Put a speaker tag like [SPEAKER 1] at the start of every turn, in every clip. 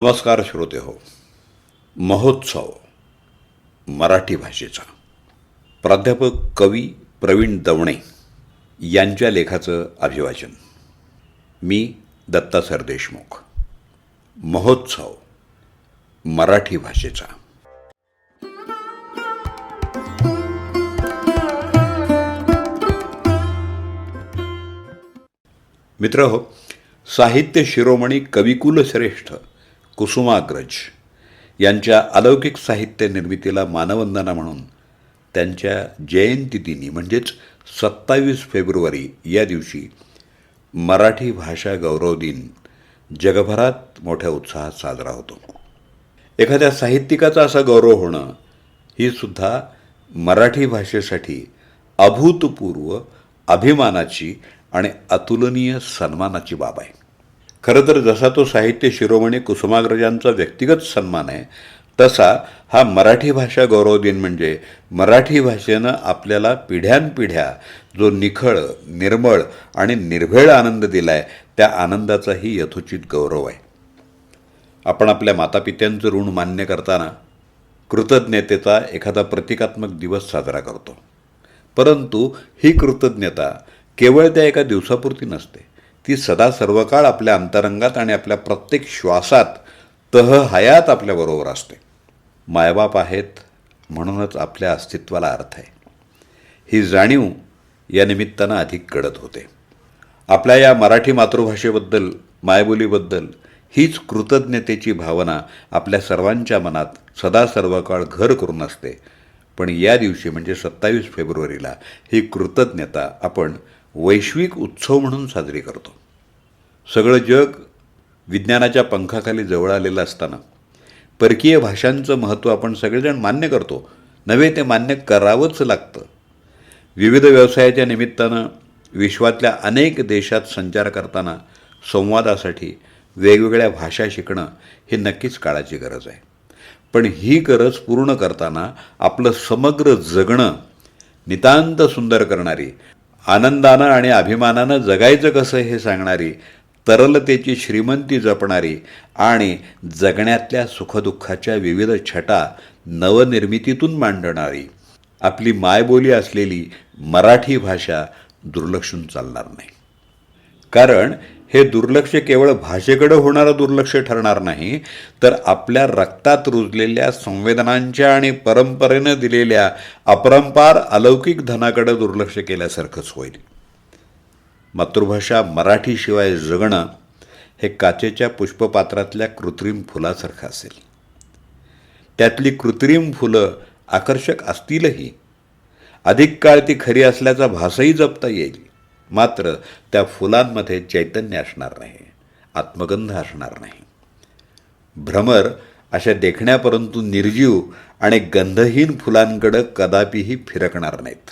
[SPEAKER 1] नमस्कार श्रोते हो. महोत्सव मराठी भाषेचा प्राध्यापक कवी प्रवीण दवणे यांच्या लेखाचं अभिवाचन. मी दत्ता सरदेशमुख. महोत्सव मराठी भाषेचा. मित्रहो, साहित्य शिरोमणी कविकुल श्रेष्ठ कुसुमाग्रज यांच्या अलौकिक साहित्य निर्मितीला मानवंदना म्हणून त्यांच्या जयंतीदिनी म्हणजेच 27 फेब्रुवारी या दिवशी मराठी भाषा गौरव दिन जगभरात मोठ्या उत्साहात साजरा होतो. एखाद्या साहित्यिकाचा असा गौरव होणं ही सुद्धा मराठी भाषेसाठी अभूतपूर्व अभिमानाची आणि अतुलनीय सन्मानाची बाब आहे. खरं तर जसा तो साहित्य शिरोमणी कुसुमाग्रजांचा व्यक्तिगत सन्मान आहे, तसा हा मराठी भाषा गौरव दिन म्हणजे मराठी भाषेनं आपल्याला पिढ्यानपिढ्या जो निखळ, निर्मळ आणि निर्भेळ आनंद दिला आहे, त्या आनंदाचाही यथोचित गौरव आहे. आपण आपल्या मातापित्यांचं ऋण मान्य करताना कृतज्ञतेचा एखादा प्रतिकात्मक दिवस साजरा करतो. परंतु ही कृतज्ञता केवळ त्या एका दिवसापुरती नसते. ती सदा सर्वकाळ आपल्या अंतरंगात आणि आपल्या प्रत्येक श्वासात तहहयात आपल्याबरोबर असते. मायबाप आहेत म्हणूनच आपल्या अस्तित्वाला अर्थ आहे, ही जाणीव या निमित्तानं अधिक गडद होते. आपल्या या मराठी मातृभाषेबद्दल, मायबोलीबद्दल हीच कृतज्ञतेची भावना आपल्या सर्वांच्या मनात सदा सर्वकाळ घर करून असते. पण या दिवशी म्हणजे 27 फेब्रुवारीला ही कृतज्ञता आपण वैश्विक उत्सव म्हणून साजरी करतो. सगळं जग विज्ञानाच्या पंखाखाली जवळ आलेलं असताना परकीय भाषांचं महत्त्व आपण सगळेजण मान्य करतो, नव्हे ते मान्य करावंच लागतं. विविध व्यवसायाच्या निमित्तानं विश्वातल्या अनेक देशात संचार करताना संवादासाठी वेगवेगळ्या भाषा शिकणं हे नक्कीच काळाची गरज आहे. पण ही गरज पूर्ण करताना आपलं समग्र जगणं नितांत सुंदर करणारी, आनंदानं आणि अभिमानानं जगायचं कसं हे सांगणारी, तरलतेची श्रीमंती जपणारी आणि जगण्यातल्या सुखदुःखाच्या विविध छटा नवनिर्मितीतून मांडणारी आपली मायबोली असलेली मराठी भाषा दुर्लक्षून चालणार नाही. कारण हे दुर्लक्ष केवळ भाषेकडे होणारं दुर्लक्ष ठरणार नाही, तर आपल्या रक्तात रुजलेल्या संवेदनांच्या आणि परंपरेनं दिलेल्या अपरंपार अलौकिक धनाकडे दुर्लक्ष केल्यासारखंच होईल. मातृभाषा मराठीशिवाय जगणं हे काचेच्या पुष्पपात्रातल्या कृत्रिम फुलासारखं असेल. त्यातली कृत्रिम फुलं आकर्षक असतीलही, अधिक काळ ती खरी असल्याचा भासही जपता येईल. मात्र त्या फुलांमध्ये चैतन्य असणार नाही, आत्मगंध असणार नाही. भ्रमर अशा देखण्या परंतु निर्जीव आणि गंधहीन फुलांकडं कदापिही फिरकणार नाहीत.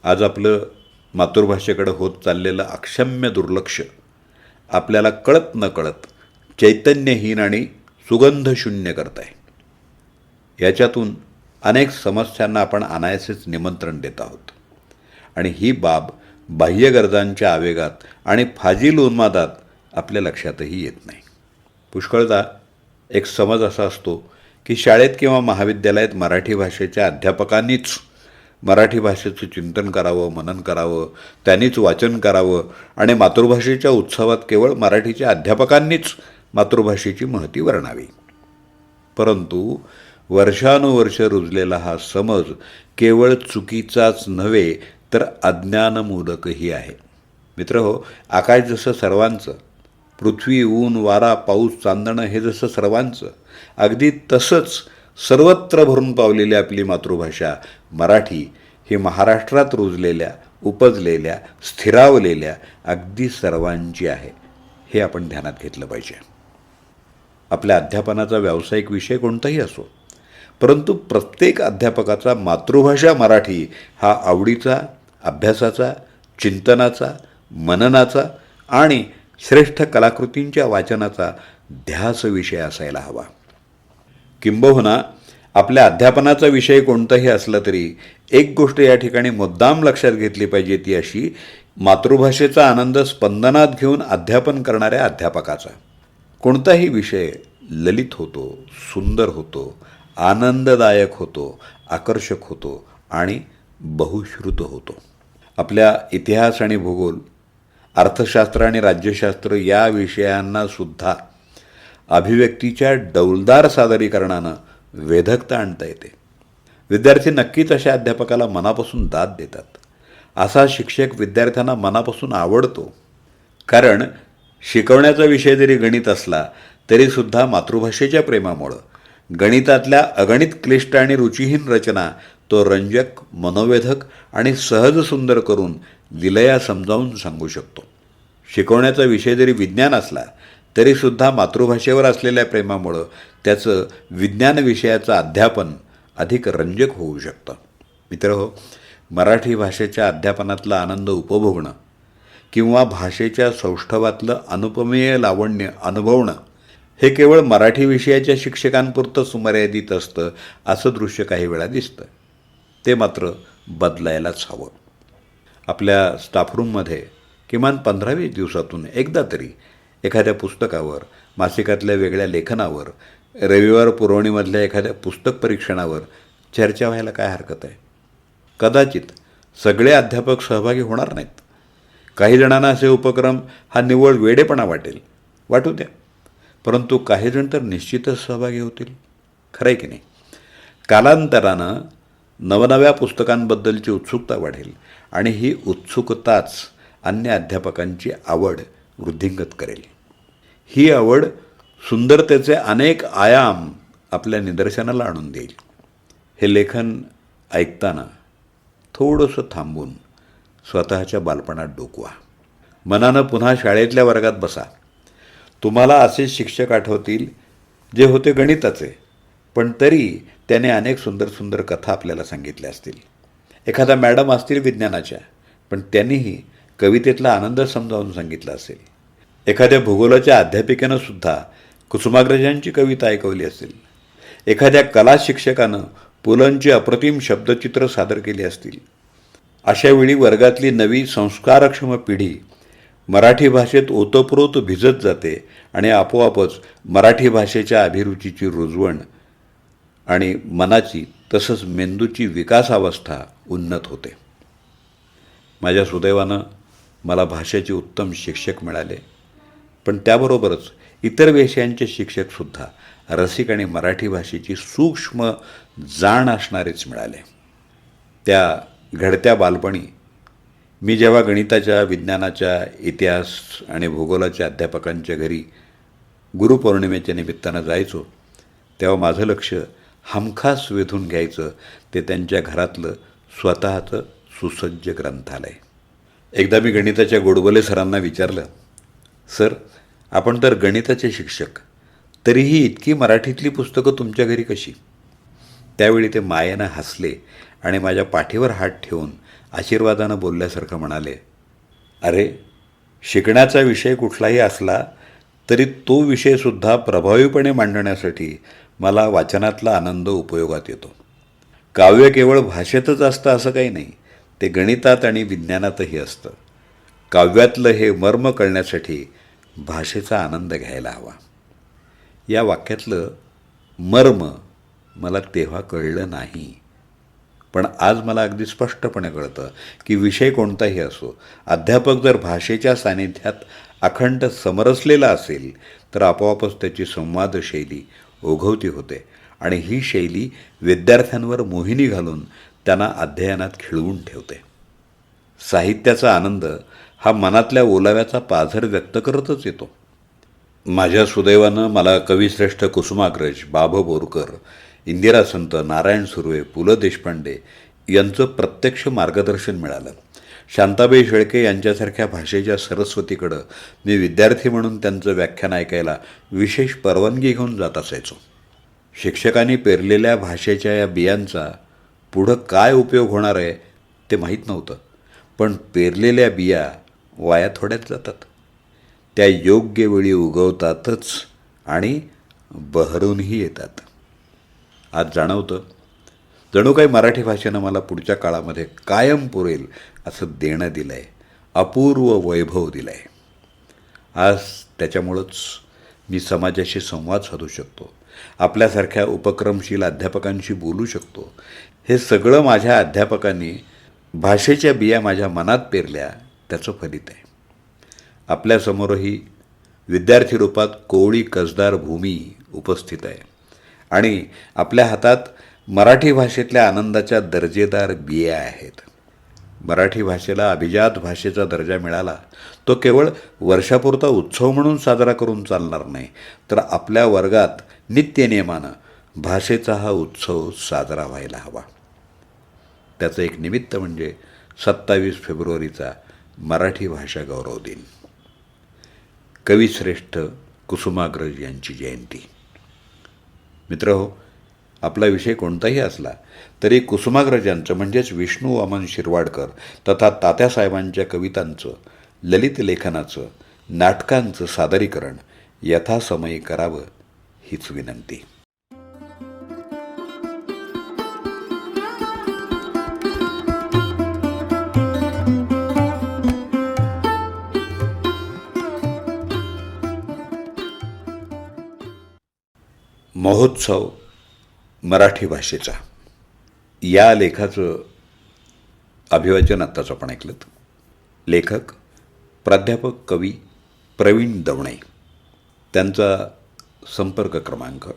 [SPEAKER 1] आज आपलं मातृभाषेकडे होत चाललेलं अक्षम्य दुर्लक्ष आपल्याला कळत नकळत चैतन्यहीन आणि सुगंधशून्य करत आहे. याच्यातून अनेक समस्यांना आपण अनायासेच निमंत्रण देत आहोत आणि ही बाब बाह्य गरजांच्या आवेगात आणि फाजील उन्मादात आपल्या लक्षातही येत नाही. पुष्कळदा एक समज असा असतो की शाळेत किंवा महाविद्यालयात मराठी भाषेच्या अध्यापकांनीच मराठी भाषेचं चिंतन करावं, मनन करावं, त्यांनीच वाचन करावं आणि मातृभाषेच्या उत्सवात केवळ मराठीच्या अध्यापकांनीच मातृभाषेची महती वर्णावी. परंतु वर्षानुवर्ष रुजलेला हा समज केवळ चुकीचाच नव्हे तर अज्ञानमूलकही आहे. मित्रहो, आकाश जसं सर्वांचं, पृथ्वी, ऊन, वारा, पाऊस, चांदणं हे जसं सर्वांचं, अगदी तसंच सर्वत्र भरून पावलेली आपली मातृभाषा मराठी ही महाराष्ट्रात रुजलेल्या, उपजलेल्या, स्थिरावलेल्या अगदी सर्वांची आहे, हे आपण ध्यानात घेतलं पाहिजे. आपल्या अध्यापनाचा व्यावसायिक विषय कोणताही असो, परंतु प्रत्येक अध्यापकाचा मातृभाषा मराठी हा आवडीचा, अभ्यासाचा, चिंतनाचा, मननाचा आणि श्रेष्ठ कलाकृतींच्या वाचनाचा ध्यास विषय असायला हवा. किंबहुना आपल्या अध्यापनाचा विषय कोणताही असला तरी एक गोष्ट या ठिकाणी मुद्दाम लक्षात घेतली पाहिजे, ती अशी, मातृभाषेचा आनंद स्पंदनात घेऊन अध्यापन करणाऱ्या अध्यापकाचा. कोणताही विषय ललित होतो, सुंदर होतो, आनंददायक होतो, आकर्षक होतो आणि बहुश्रुत होतो. आपल्या इतिहास आणि भूगोल, अर्थशास्त्र आणि राज्यशास्त्र या विषयांना सुद्धा अभिव्यक्तीच्या डौलदार सादरीकरणानं वेधकता आणता येते. विद्यार्थी नक्कीच अशा अध्यापकाला मनापासून दाद देतात. असा शिक्षक विद्यार्थ्यांना मनापासून आवडतो. कारण शिकवण्याचा विषय जरी गणित असला तरीसुद्धा मातृभाषेच्या प्रेमामुळं गणितातल्या अगणित क्लिष्ट आणि रुचिहीन रचना तो रंजक, मनोवेधक आणि सहज सुंदर करून लिलया समजावून सांगू शकतो. शिकवण्याचा विषय जरी विज्ञान असला तरीसुद्धा मातृभाषेवर असलेल्या प्रेमामुळं त्याचं विज्ञान विषयाचं अध्यापन अधिक रंजक होऊ शकतं. मित्रहो, मराठी भाषेच्या अध्यापनातला आनंद उपभोगणं किंवा भाषेच्या सौष्ठवातलं अनुपमेय लावण्य अनुभवणं हे केवळ मराठी विषयाच्या शिक्षकांपुरतंच मर्यादित असतं असं दृश्य काही वेळा दिसतं. ते मात्र बदलायलाच हवं. आपल्या स्टाफरूममध्ये किमान 15-20 दिवसातून एकदा तरी एखाद्या पुस्तकावर, मासिकातल्या वेगळ्या लेखनावर, रविवार पुरवणीमधल्या एखाद्या पुस्तक परीक्षणावर चर्चा व्हायला काय हरकत आहे? कदाचित सगळे अध्यापक सहभागी होणार नाहीत. काही जणांना असे उपक्रम हा निव्वळ वेडेपणा वाटू द्या. परंतु काही जण तर निश्चितच सहभागी होतील. खरं आहे की नाही? कालांतरानं नवनव्या पुस्तकांबद्दलची उत्सुकता वाढेल आणि ही उत्सुकताच अन्य अध्यापकांची आवड वृद्धिंगत करेल. ही आवड सुंदरतेचे अनेक आयाम आपल्या निदर्शनाला आणून देईल. हे लेखन ऐकताना थोडंसं थांबून स्वतःच्या बालपणात डोकवा. मनानं पुन्हा शाळेतल्या वर्गात बसा. तुम्हाला असे शिक्षक आठवतील जे होते गणिताचे, पण तरी त्याने अनेक सुंदर सुंदर कथा आपल्याला सांगितल्या असतील. एखादा मॅडम असतील विज्ञानाच्या, पण त्यांनीही कवितेतला आनंद समजावून सांगितला असेल. एखाद्या भूगोलाच्या अध्यापिकेनं सुद्धा कुसुमाग्रजांची कविता ऐकवली असेल. एखाद्या कला शिक्षकानं पुलंची अप्रतिम शब्दचित्र सादर केली असतील. अशावेळी वर्गातली नवी संस्कारक्षम पिढी मराठी भाषेत ओतप्रोत भिजत जाते आणि आपोआपच मराठी भाषेच्या अभिरुचीची रुजवण आणि मनाची तसंच मेंदूची विकासावस्था उन्नत होते. माझ्या सुदैवानं मला भाषेचे उत्तम शिक्षक मिळाले, पण त्याबरोबरच इतर विषयांचे शिक्षकसुद्धा रसिक आणि मराठी भाषेची सूक्ष्म जाण असणारेच मिळाले. त्या घडत्या बालपणी मी जेव्हा गणिताच्या, विज्ञानाच्या, इतिहास आणि भूगोलाच्या अध्यापकांच्या घरी गुरुपौर्णिमेच्या निमित्तानं जायचो, तेव्हा माझं लक्ष हमखास वेधून घ्यायचं ते त्यांच्या घरातलं स्वतःचं सुसज्ज ग्रंथालय. एकदा मी गणिताच्या गोडबोले सरांना विचारलं, सर, आपण तर गणिताचे शिक्षक, तरीही इतकी मराठीतली पुस्तकं तुमच्या घरी कशी? त्यावेळी ते मायेनं हसले आणि माझ्या पाठीवर हात ठेवून आशीर्वादानं बोलल्यासारखं म्हणाले, अरे, शिकण्याचा विषय कुठलाही असला तरी तो विषयसुद्धा प्रभावीपणे मांडण्यासाठी मला वाचनातला आनंद उपयोगात येतो. काव्य केवळ भाषेतच असतं असं काही नाही, ते गणितात आणि विज्ञानातही असतं. काव्यातलं हे मर्म कळण्यासाठी भाषेचा आनंद घ्यायला हवा. या वाक्यातलं मर्म मला तेव्हा कळलं नाही, पण आज मला अगदी स्पष्टपणे कळतं की विषय कोणताही असो, अध्यापक जर भाषेच्या सानिध्यात अखंड समरसलेला असेल तर आपोआपच त्याची संवादशैली ओघवती होते आणि ही शैली विद्यार्थ्यांवर मोहिनी घालून त्यांना अध्ययनात खिळवून ठेवते. साहित्याचा आनंद हा मनातल्या ओलाव्याचा पाझर व्यक्त करतच येतो. माझ्या सुदैवानं मला कविश्रेष्ठ कुसुमाग्रज, बा. भ. बोरकर, इंदिरा संत, नारायण सुर्वे, पु. ल. देशपांडे यांचं प्रत्यक्ष मार्गदर्शन मिळालं. शांताबाई शेळके यांच्यासारख्या भाषेच्या सरस्वतीकडं मी विद्यार्थी म्हणून त्यांचं व्याख्यान ऐकायला विशेष परवानगी घेऊन जात असायचो. शिक्षकांनी पेरलेल्या भाषेच्या या बियांचा पुढं काय उपयोग होणार आहे ते माहीत नव्हतं, पण पेरलेल्या बिया वाया थोड्याच जातात. त्या योग्य वेळी उगवतातच आणि बहरूनही येतात. आज जाणवतं जणू काही मराठी भाषेनं मला पुढच्या काळामध्ये कायम पुरेल असं देणं दिलं आहे, अपूर्व वैभव दिलं आहे. आज त्याच्यामुळंच मी समाजाशी संवाद साधू शकतो, आपल्यासारख्या उपक्रमशील अध्यापकांशी बोलू शकतो. हे सगळं माझ्या अध्यापकांनी भाषेच्या बिया माझ्या मनात पेरल्या त्याचं फलित आहे. आपल्यासमोरही विद्यार्थी रूपात कोवळी कसदार भूमी उपस्थित आहे आणि आपल्या हातात मराठी भाषेतल्या आनंदाच्या दर्जेदार बिया आहेत. मराठी भाषेला अभिजात भाषेचा दर्जा मिळाला तो केवळ वर्षापुरता उत्सव म्हणून साजरा करून चालणार नाही, तर आपल्या वर्गात नित्यनियमानं भाषेचा हा उत्सव साजरा व्हायला हवा. त्याचं एक निमित्त म्हणजे 27 फेब्रुवारीचा मराठी भाषा गौरव दिन, कविश्रेष्ठ कुसुमाग्रज यांची जयंती. मित्रहो, आपला विषय कोणताही असला तरी कुसुमाग्रजांचं म्हणजेच विष्णू वामन शिरवाडकर तथा तात्यासाहेबांच्या कवितांचं, ललित लेखनाचं, नाटकांचं सादरीकरण यथासमयी करावं हीच विनंती. महोत्सव मराठी भाषेचा या लेखाचं अभिवाचन आत्ताच आपण ऐकलं. लेखक प्राध्यापक कवी प्रवीण दवणे. त्यांचा संपर्क क्रमांक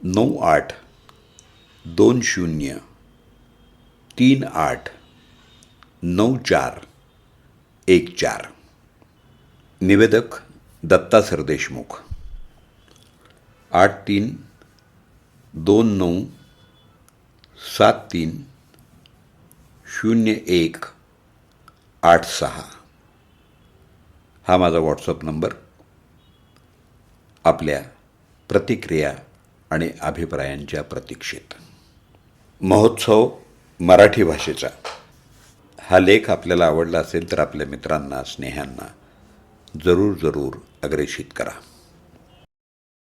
[SPEAKER 1] 9820389414. निवेदक दत्ता सरदेशमुख. 8329730186 हा माझा व्हॉट्सअप नंबर. आपल्या प्रतिक्रिया आणि अभिप्रायांच्या प्रतीक्षेत. महोत्सव मराठी भाषेचा हा लेख आपल्याला आवडला असेल तर आपल्या मित्रांना, स्नेह्यांना जरूर अग्रेषित करा.